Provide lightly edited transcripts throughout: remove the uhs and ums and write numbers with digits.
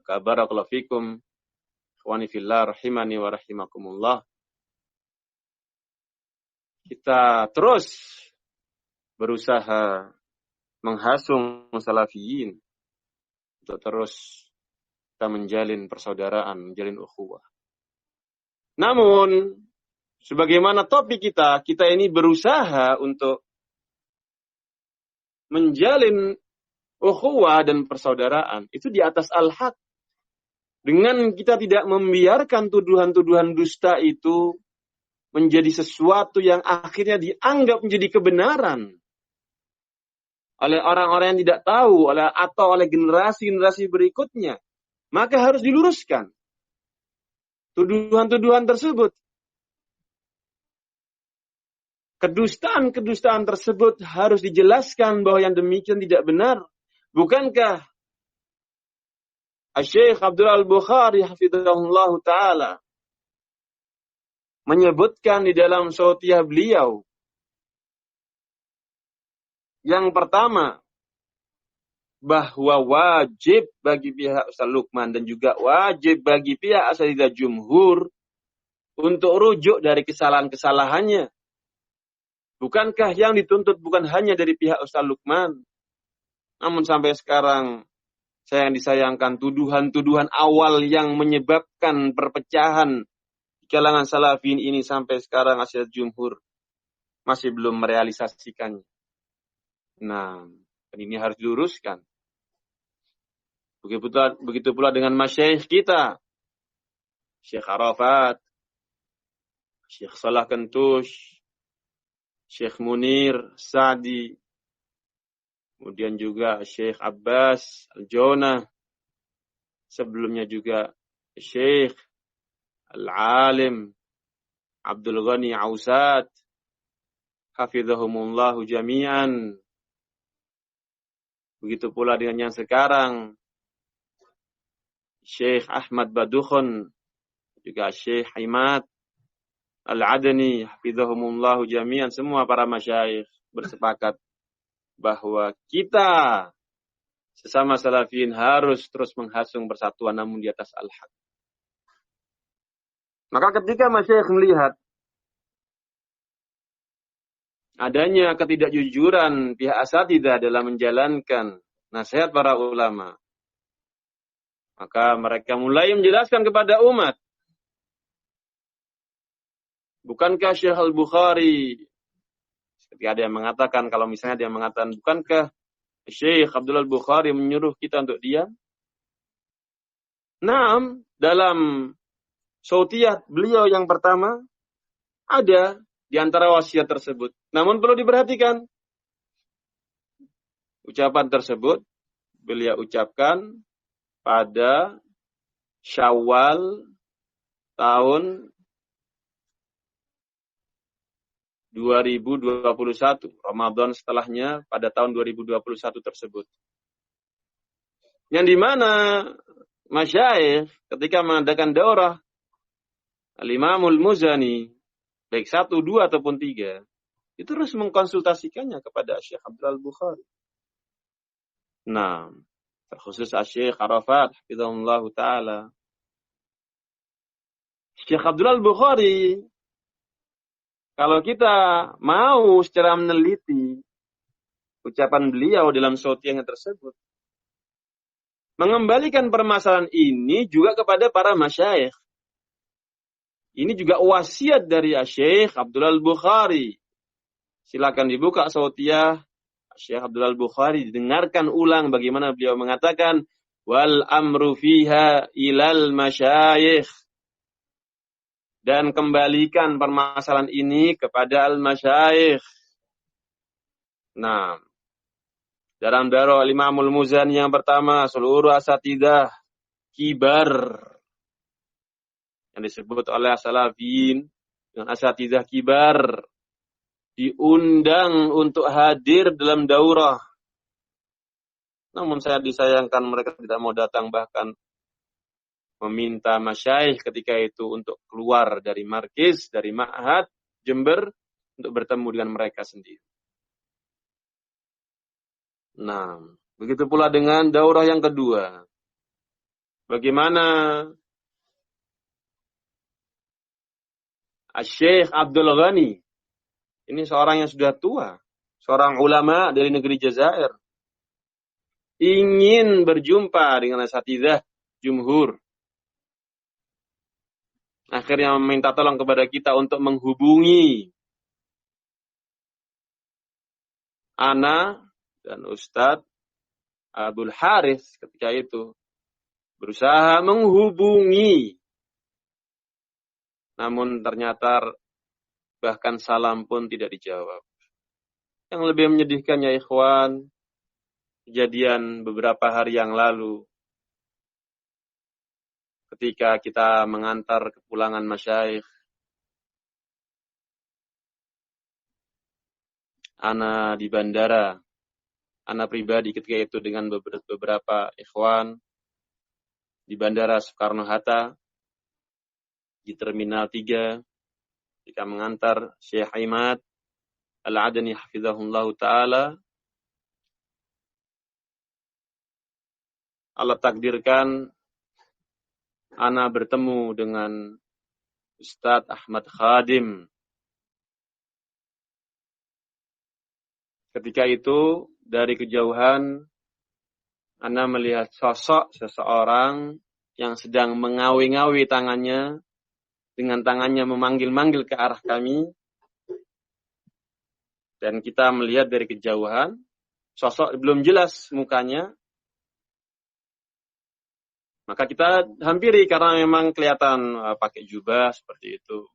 Maka barakallahu fikum, ikhwani fillah rahimani wa rahimakumullah. Kita terus berusaha menghasung salafiyin untuk terus kita menjalin persaudaraan, menjalin ukhuwah. Namun, sebagaimana topik kita ini berusaha untuk menjalin ukhuwah dan persaudaraan. Itu di atas al-haq. Dengan kita tidak membiarkan tuduhan-tuduhan dusta itu menjadi sesuatu yang akhirnya dianggap menjadi kebenaran oleh orang-orang yang tidak tahu, atau oleh generasi-generasi berikutnya. Maka harus diluruskan tuduhan-tuduhan tersebut. Kedustaan-kedustaan tersebut harus dijelaskan bahwa yang demikian tidak benar. Bukankah Syekh Abdul Al-Bukhari hafizahullah ta'ala menyebutkan di dalam sautiyah beliau, yang pertama, bahwa wajib bagi pihak Ustaz Lukman dan juga wajib bagi pihak Asatidzah Jumhur untuk rujuk dari kesalahan-kesalahannya. Bukankah yang dituntut bukan hanya dari pihak Ustaz Lukman? Namun sampai sekarang, yang disayangkan, tuduhan-tuduhan awal yang menyebabkan perpecahan di kalangan salafin ini sampai sekarang Asatidzah Jumhur masih belum merealisasikannya. Nah, ini harus diluruskan. Begitu pula dengan masyayikh kita. Syekh Arafat, Syekh Salah Kentush, Syekh Munir Sa'di, kemudian juga Syekh Abbas Al-Jonah, sebelumnya juga Syekh Al-Alim Abdul Ghani Ausat, hafizahumullahu jami'an. Begitu pula dengan yang sekarang, Syekh Ahmad Badukhun, juga Syekh Imad Al-Adani, hafizahumullahu jami'an. Semua para masyayikh bersepakat bahwa kita sesama salafin harus terus menghasung persatuan namun di atas al-haq. Maka ketika masyayikh melihat adanya ketidakjujuran pihak asatidzah dalam menjalankan nasihat para ulama, maka mereka mulai menjelaskan kepada umat. Bukankah Syekh Al-Bukhari, ketika ada yang mengatakan, kalau misalnya dia mengatakan, bukankah Syekh Abdul Al-Bukhari menyuruh kita untuk diam? Naam, dalam sautiyah beliau yang pertama, ada di antara wasiat tersebut. Namun perlu diperhatikan, ucapan tersebut beliau ucapkan pada Syawal tahun 2021. Ramadan setelahnya pada tahun 2021 tersebut. Yang dimana masyayikh ketika mengadakan daurah Al-Imamul Muzani, baik 1, 2, ataupun 3, itu terus mengkonsultasikannya kepada Syekh Abdul Bukhari. Nah, terkhusus Syekh Arafat hafizahullah ta'ala. Syekh Abdul Bukhari, kalau kita mau secara meneliti ucapan beliau dalam sautiyahnya tersebut, mengembalikan permasalahan ini juga kepada para masyayikh. Ini juga wasiat dari Syekh Abdul Bukhari. Silakan dibuka sautiyah Syekh Abdul Bukhari, didengarkan ulang bagaimana beliau mengatakan, wal amru fiha ilal masyayikh. Dan kembalikan permasalahan ini kepada al-masyayikh. Nah, dalam Darul Imamul Muzani yang pertama, seluruh asatidzah kibar yang disebut oleh as-salafiyin dengan asatidzah kibar diundang untuk hadir dalam daurah. Namun saya disayangkan mereka tidak mau datang, bahkan meminta masyayikh ketika itu untuk keluar dari markis, dari ma'had Jember untuk bertemu dengan mereka sendiri. Nah, begitu pula dengan daurah yang kedua. Bagaimana Syekh Abdul Ghani, ini seorang yang sudah tua, seorang ulama dari negeri Jazair, ingin berjumpa dengan asatidzah jumhur. Akhirnya meminta tolong kepada kita untuk menghubungi ana dan Ustadz Abdul Haris ketika itu. Berusaha menghubungi. Namun ternyata bahkan salam pun tidak dijawab. Yang lebih menyedihkan ya ikhwan, kejadian beberapa hari yang lalu ketika kita mengantar kepulangan masyayikh, ana di bandara, ana pribadi ketika itu dengan beberapa ikhwan di Bandara Soekarno-Hatta di Terminal 3 ketika mengantar Syekh Imad Al-Adani hafizahullah ta'ala. Allah takdirkan ana bertemu dengan Ustadz Ahmad Khadim. Ketika itu dari kejauhan ana melihat sosok seseorang yang sedang mengawi-ngawi tangannya, dengan tangannya memanggil-manggil ke arah kami. Dan kita melihat dari kejauhan, sosok belum jelas mukanya. Maka kita hampiri karena memang kelihatan pakai jubah seperti itu.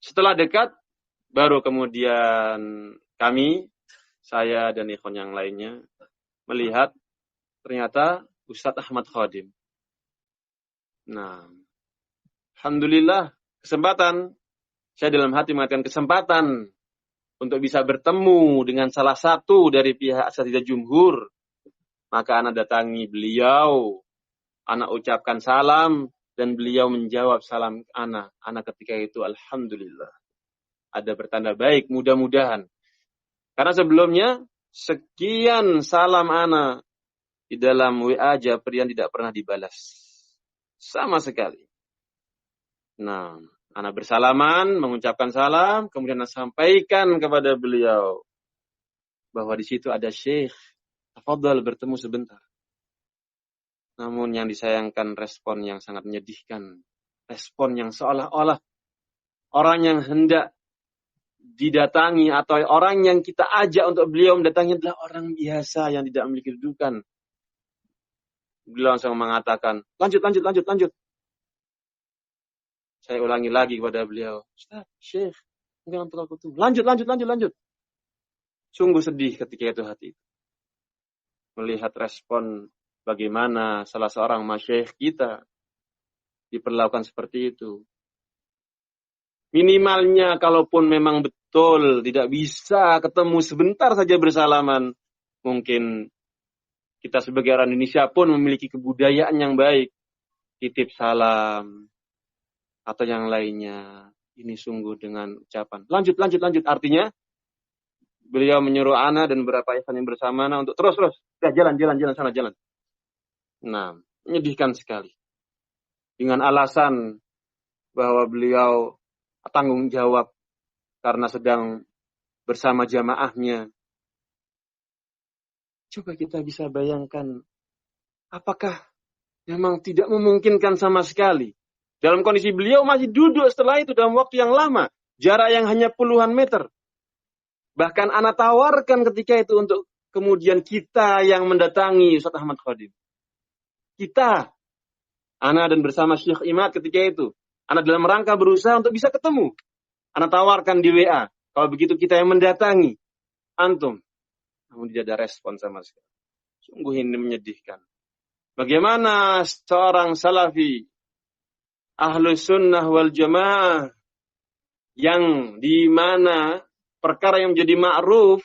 Setelah dekat, baru kemudian kami, saya dan ikhwan yang lainnya, melihat ternyata Ustadz Ahmad Khadim. Nah, alhamdulillah kesempatan, saya dalam hati mengatakan kesempatan untuk bisa bertemu dengan salah satu dari pihak asatidzah jumhur. Maka ana datangi beliau, ana ucapkan salam, dan beliau menjawab salam ana. Ana ketika itu alhamdulillah ada bertanda baik, mudah-mudahan. Karena sebelumnya sekian salam ana di dalam WA Japrian tidak pernah dibalas sama sekali. Nah, ana bersalaman, mengucapkan salam, kemudian ana sampaikan kepada beliau bahwa di situ ada Syekh. Tafadhal bertemu sebentar. Namun yang disayangkan respon yang sangat menyedihkan. Respon yang seolah-olah orang yang hendak didatangi atau orang yang kita ajak untuk beliau mendatangi adalah orang biasa yang tidak memiliki kedudukan. Beliau langsung mengatakan, lanjut. Saya ulangi lagi kepada beliau, Ustaz, Syekh, jangan terlalu tunggu. Lanjut. Sungguh sedih ketika itu hati. Melihat respon bagaimana salah seorang masyayikh kita diperlakukan seperti itu. Minimalnya kalaupun memang betul tidak bisa ketemu sebentar saja bersalaman, mungkin kita sebagai orang Indonesia pun memiliki kebudayaan yang baik. Titip salam atau yang lainnya. Ini sungguh dengan ucapan. Lanjut. Artinya beliau menyuruh ana dan beberapa ikhwan yang bersama ana untuk terus. Jalan sana. Nah, menyedihkan sekali. Dengan alasan bahwa beliau tanggung jawab karena sedang bersama jamaahnya. Coba kita bisa bayangkan, apakah memang tidak memungkinkan sama sekali. Dalam kondisi beliau masih duduk setelah itu dalam waktu yang lama, jarak yang hanya puluhan meter. Bahkan ana tawarkan ketika itu untuk kemudian kita yang mendatangi Ustadz Ahmad Khadim. Kita, ana dan bersama Syekh Imad ketika itu, ana dalam rangka berusaha untuk bisa ketemu. Ana tawarkan di WA. Kalau begitu kita yang mendatangi antum. Namun tidak ada respon sama sekali. Sungguh ini menyedihkan. Bagaimana seorang salafi Ahlus Sunnah wal Jamaah yang di mana perkara yang menjadi ma'ruf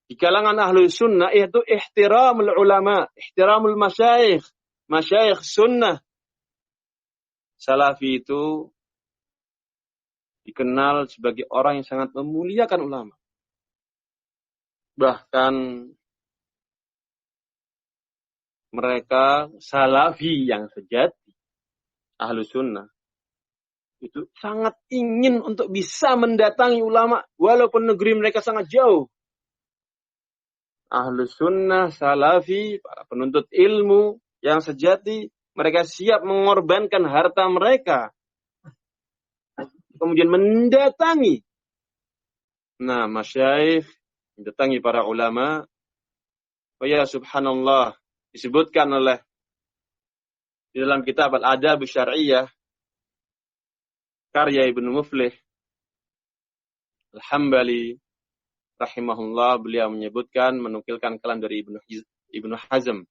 di kalangan Ahlus Sunnah itu ihtiramul ulama, ihtiramul masyayikh sunnah. Salafi itu dikenal sebagai orang yang sangat memuliakan ulama. Bahkan mereka salafi yang sejati, ahlu sunnah, itu sangat ingin untuk bisa mendatangi ulama walaupun negeri mereka sangat jauh. Ahlu sunnah, salafi, para penuntut ilmu yang sejati, mereka siap mengorbankan harta mereka, kemudian mendatangi masyayikh, mendatangi para ulama. Oh ya subhanallah, disebutkan oleh di dalam kitab Al-Adab Syar'iyyah karya Ibnu Muflih Al-Hambali rahimahullah, beliau menyebutkan, menukilkan kalam dari Ibnu Hazm.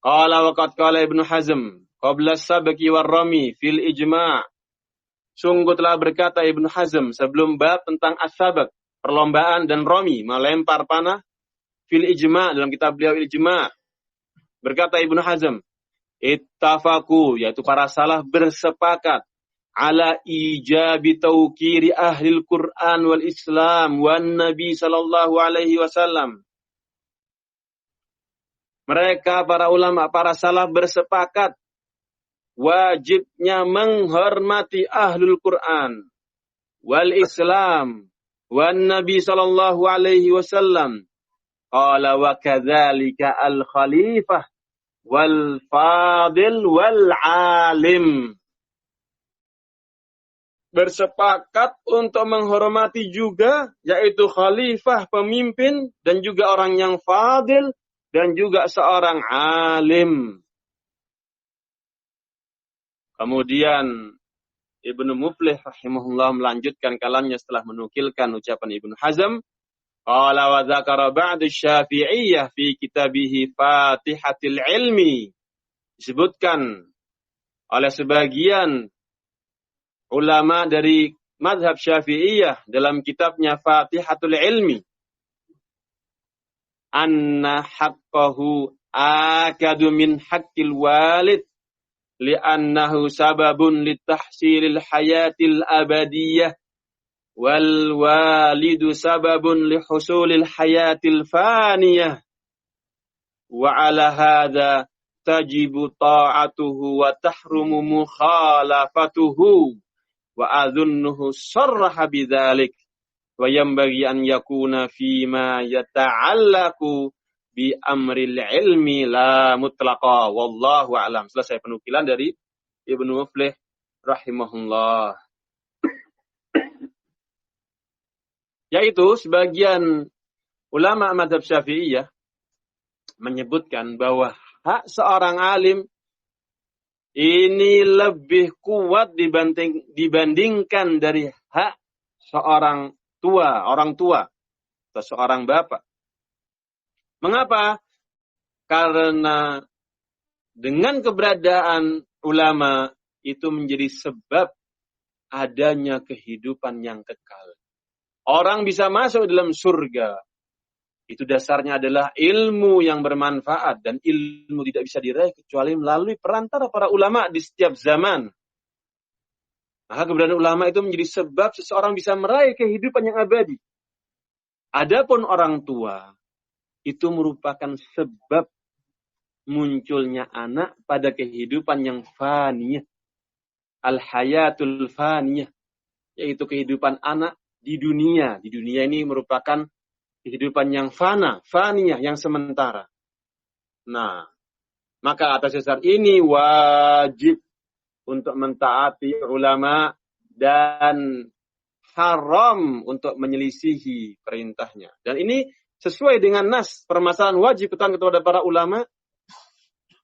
Qala waqad qala Ibnu Hazm qabla as-sabqi war-rami fil ijma'. Sungguh telah berkata Ibnu Hazm sebelum bab tentang as-sabq, perlombaan dan rami, melempar panah, fil ijma', dalam kitab beliau Ijma'. Berkata Ibnu Hazm, ittafaqu, yaitu para salaf bersepakat, ala ijabi tawqiri ahlil Qur'an wal Islam wan Nabi sallallahu alaihi wasallam. Mereka para ulama, para salaf bersepakat wajibnya menghormati ahlul Qur'an wal Islam wan Nabi sallallahu alaihi wasallam. Qala wa kadzalika al khalifah wal fadil wal alim. Bersepakat untuk menghormati juga, yaitu khalifah, pemimpin, dan juga orang yang fadil, dan juga seorang alim. Kemudian Ibnu Muflih rahimahullah melanjutkan kalamnya setelah menukilkan ucapan Ibnu Hazm. Qala wa dzakara ba'du Syafi'iyyah fi kitabihi Fatihatil Ilmi. Disebutkan oleh sebagian ulama dari mazhab Syafi'iyah dalam kitabnya Fatihatul Ilmi, anna haqqahu akadu min haqqil walid li'annahu sababun litahsilil hayatil abadiyah wal walidu sababun lihusulil hayatil faniyah wa ala hadha tajibu ta'atuhu wa tahrumu mukhalafatuhu wa adhunnuhu sarraha bidzalik wa yanbaghi an yakuna fima yata'allaqu bi amril ilmi la mutlaqa wallahu a'lam. Selesai penukilan dari Ibnu Muflih rahimahullah. Yaitu sebagian ulama mazhab Syafi'iyah menyebutkan bahwa hak seorang alim ini lebih kuat dibandingkan dari hak seorang tua, orang tua atau seorang bapak. Mengapa? Karena dengan keberadaan ulama itu menjadi sebab adanya kehidupan yang kekal. Orang bisa masuk dalam surga. Itu dasarnya adalah ilmu yang bermanfaat, dan ilmu tidak bisa diraih kecuali melalui perantara para ulama di setiap zaman. Maka keberadaan ulama itu menjadi sebab seseorang bisa meraih kehidupan yang abadi. Adapun orang tua itu merupakan sebab munculnya anak pada kehidupan yang faniyah. Al-hayatul faniyah, yaitu kehidupan anak di dunia. Di dunia ini merupakan kehidupan yang faniyah, yang sementara. Nah, maka atas dasar ini wajib untuk mentaati ulama dan haram untuk menyelisihi perintahnya. Dan ini sesuai dengan nas permasalahan wajib kepada para ulama.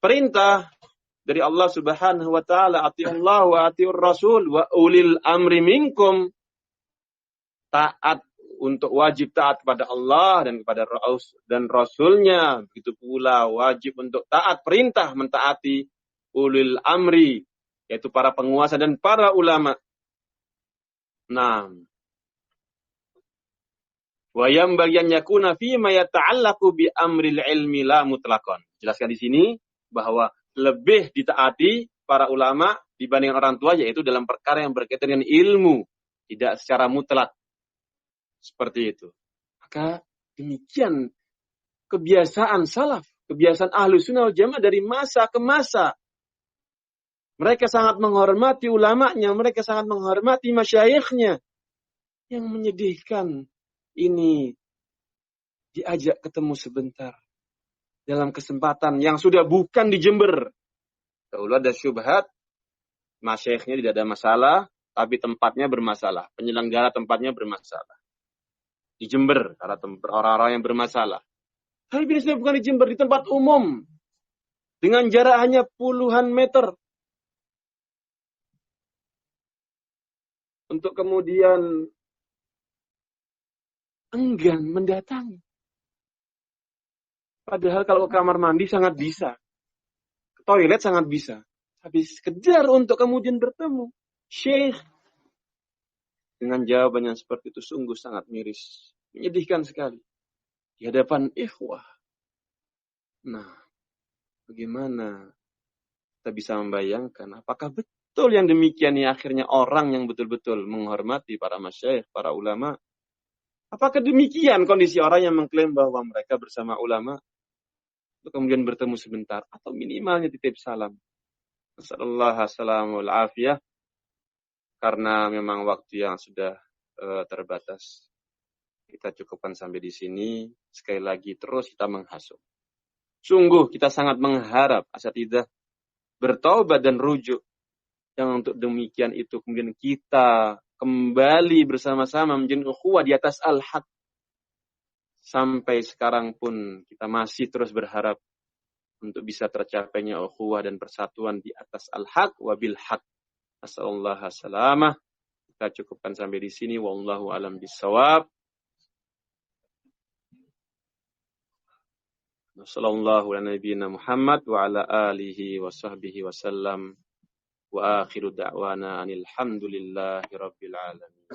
Perintah dari Allah Subhanahu wa taala, atiullah wa atiur rasul wa ulil amri minkum. Taat, untuk wajib taat kepada Allah dan kepada Rasul-Nya. Begitu pula wajib untuk taat perintah, mentaati ulil amri, yaitu para penguasa dan para ulama. Nah, wa yanbaghi an yakuna fi ma yata'allaqu bi amril ilmi la mutlaqan. Jelaskan di sini bahwa lebih ditaati para ulama dibanding orang tua, yaitu dalam perkara yang berkaitan dengan ilmu, tidak secara mutlak. Seperti itu. Maka demikian kebiasaan salaf kebiasaan Ahlus Sunnah wal Jamaah dari masa ke masa. Mereka sangat menghormati ulamanya, mereka sangat menghormati masyayikhnya. Yang menyedihkan, ini diajak ketemu sebentar dalam kesempatan yang sudah bukan di Jember. Dahulu ada syubhat, masyayikhnya tidak ada masalah, tapi tempatnya bermasalah. Penyelenggara tempatnya bermasalah. Di Jember, karena orang-orang yang bermasalah. Tapi ini sudah bukan di Jember, di tempat umum. Dengan jarak hanya puluhan meter. Untuk kemudian enggan mendatangi. Padahal kalau ke kamar mandi sangat bisa. Ke toilet sangat bisa. Tapi sekedar untuk kemudian bertemu Syekh. Dengan jawaban yang seperti itu sungguh sangat miris. Menyedihkan sekali. Di hadapan ikhwah. Nah, bagaimana kita bisa membayangkan apakah betul yang demikian ini akhirnya orang yang betul-betul menghormati para masyayikh, para ulama? Apakah demikian kondisi orang yang mengklaim bahwa mereka bersama ulama untuk kemudian bertemu sebentar atau minimalnya titip salam? Nasallallahu salamul afiyah, karena memang waktu yang sudah terbatas. Kita cukupkan sampai di sini. Sekali lagi terus kita menghasut. Sungguh kita sangat mengharap asatidzah bertaubat dan rujuk. Yang untuk demikian itu kemudian kita kembali bersama-sama menjadi ukhuwah di atas al-haq. Sampai sekarang pun kita masih terus berharap untuk bisa tercapainya ukhuwah dan persatuan di atas al-haq wa bil haq. Nasallallahu salamah. Kita cukupkan sampai di sini. Wallahu alam bisawab. Sallallahu ala nabiyyina Muhammad wa ala alihi wa sahbihi wa sallam. Wa akhiru da'wana anil hamdulillahi rabbil alamin.